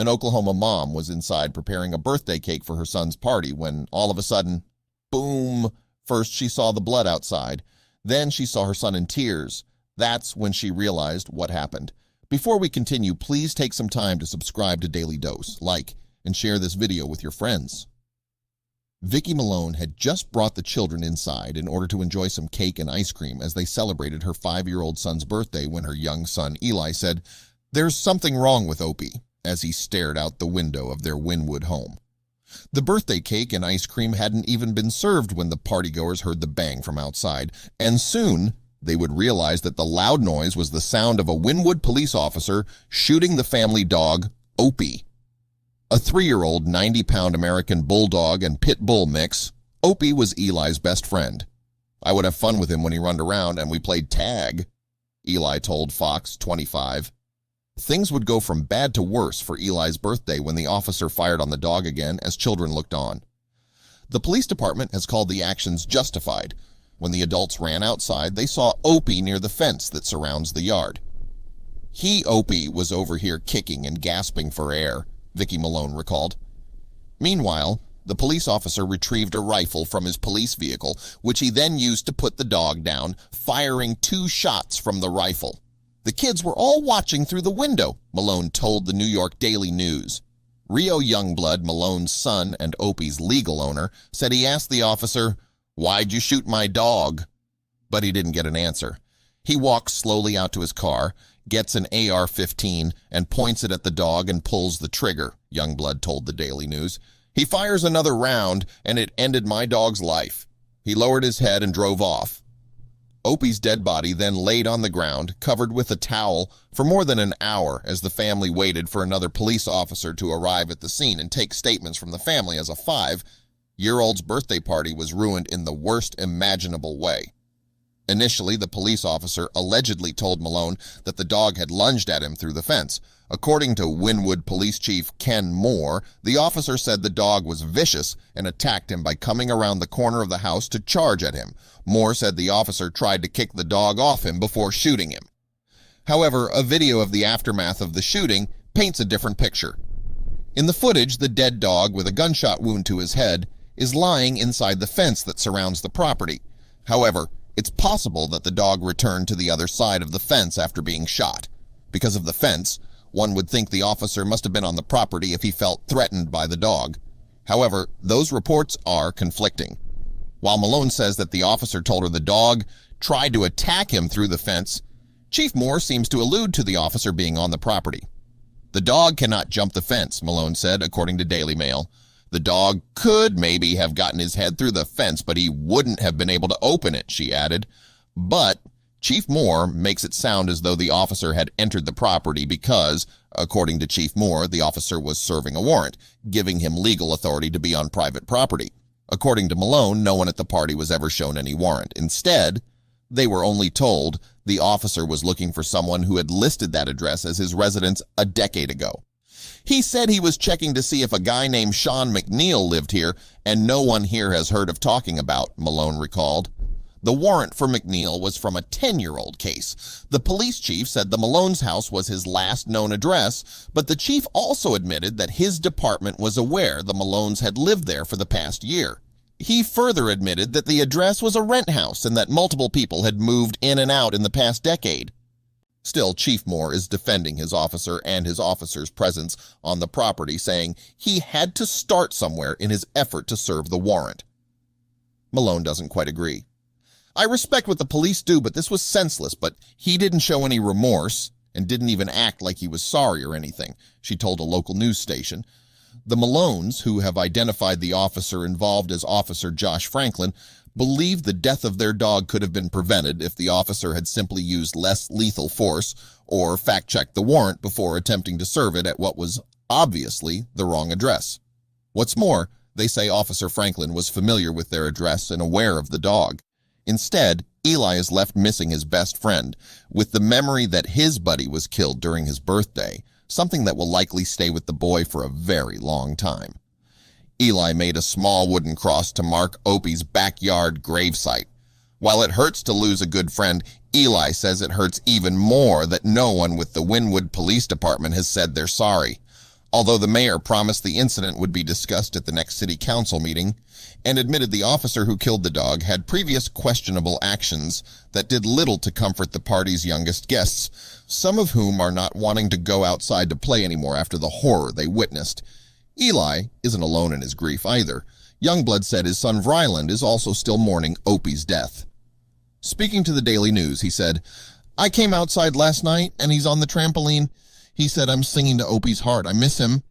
An Oklahoma mom was inside preparing a birthday cake for her son's party when all of a sudden, boom! First she saw the blood outside. Then she saw her son in tears. That's when she realized what happened. Before we continue, please take some time to subscribe to Daily Dose, like, and share this video with your friends. Vicki Malone had just brought the children inside in order to enjoy some cake and ice cream as they celebrated her 5-year-old son's birthday when her young son Eli said, "There's something wrong with Opie," as he stared out the window of their Wynwood home. The birthday cake and ice cream hadn't even been served when the partygoers heard the bang from outside, and soon they would realize that the loud noise was the sound of a Wynwood police officer shooting the family dog, Opie. A 3-year-old 90-pound American bulldog and pit bull mix, Opie was Eli's best friend. "I would have fun with him when he runned around and we played tag," Eli told Fox 25. Things would go from bad to worse for Eli's birthday when the officer fired on the dog again as children looked on. The police department has called the actions justified. When the adults ran outside, they saw Opie near the fence that surrounds the yard. Opie, was over here kicking and gasping for air," Vicki Malone recalled. Meanwhile, the police officer retrieved a rifle from his police vehicle, which he then used to put the dog down, firing 2 shots from the rifle. "The kids were all watching through the window," Malone told the New York Daily News. Rio Youngblood, Malone's son and Opie's legal owner, said he asked the officer, "Why'd you shoot my dog?" But he didn't get an answer. He walks slowly out to his car, gets an AR-15, and points it at the dog and pulls the trigger, Youngblood told the Daily News. "He fires another round, and it ended my dog's life. He lowered his head and drove off." Opie's dead body then laid on the ground, covered with a towel, for more than an hour as the family waited for another police officer to arrive at the scene and take statements from the family as a 5-year-old's birthday party was ruined in the worst imaginable way. Initially, the police officer allegedly told Malone that the dog had lunged at him through the fence. According to Wynwood Police Chief Ken Moore, the officer said the dog was vicious and attacked him by coming around the corner of the house to charge at him. Moore said the officer tried to kick the dog off him before shooting him. However, a video of the aftermath of the shooting paints a different picture. In the footage, the dead dog with a gunshot wound to his head is lying inside the fence that surrounds the property. However, it's possible that the dog returned to the other side of the fence after being shot. Because of the fence, one would think the officer must have been on the property if he felt threatened by the dog. However, those reports are conflicting. While Malone says that the officer told her the dog tried to attack him through the fence, Chief Moore seems to allude to the officer being on the property. "The dog cannot jump the fence," Malone said, according to Daily Mail. "The dog could maybe have gotten his head through the fence, but he wouldn't have been able to open it," she added. But Chief Moore makes it sound as though the officer had entered the property because, according to Chief Moore, the officer was serving a warrant, giving him legal authority to be on private property. According to Malone, no one at the party was ever shown any warrant. Instead, they were only told the officer was looking for someone who had listed that address as his residence a decade ago. "He said he was checking to see if a guy named Sean McNeil lived here, and no one here has heard of talking about," Malone recalled. The warrant for McNeil was from a 10-year-old case. The police chief said the Malone's house was his last known address, but the chief also admitted that his department was aware the Malones had lived there for the past year. He further admitted that the address was a rent house and that multiple people had moved in and out in the past decade. Still, Chief Moore is defending his officer and his officer's presence on the property, saying he had to start somewhere in his effort to serve the warrant. Malone doesn't quite agree. "I respect what the police do, but this was senseless, but he didn't show any remorse and didn't even act like he was sorry or anything," she told a local news station. The Malones, who have identified the officer involved as Officer Josh Franklin, believe the death of their dog could have been prevented if the officer had simply used less lethal force or fact-checked the warrant before attempting to serve it at what was obviously the wrong address. What's more, they say Officer Franklin was familiar with their address and aware of the dog. Instead, Eli is left missing his best friend, with the memory that his buddy was killed during his birthday, something that will likely stay with the boy for a very long time. Eli made a small wooden cross to mark Opie's backyard gravesite. While it hurts to lose a good friend, Eli says it hurts even more that no one with the Wynwood Police Department has said they're sorry. although the mayor promised the incident would be discussed at the next city council meeting and admitted the officer who killed the dog had previous questionable actions that did little to comfort the party's youngest guests, some of whom are not wanting to go outside to play anymore after the horror they witnessed. Eli isn't alone in his grief either. Youngblood said his son Ryland is also still mourning Opie's death. Speaking to the Daily News, he said, "I came outside last night and he's on the trampoline. He said, 'I'm singing to Opie's heart. I miss him.'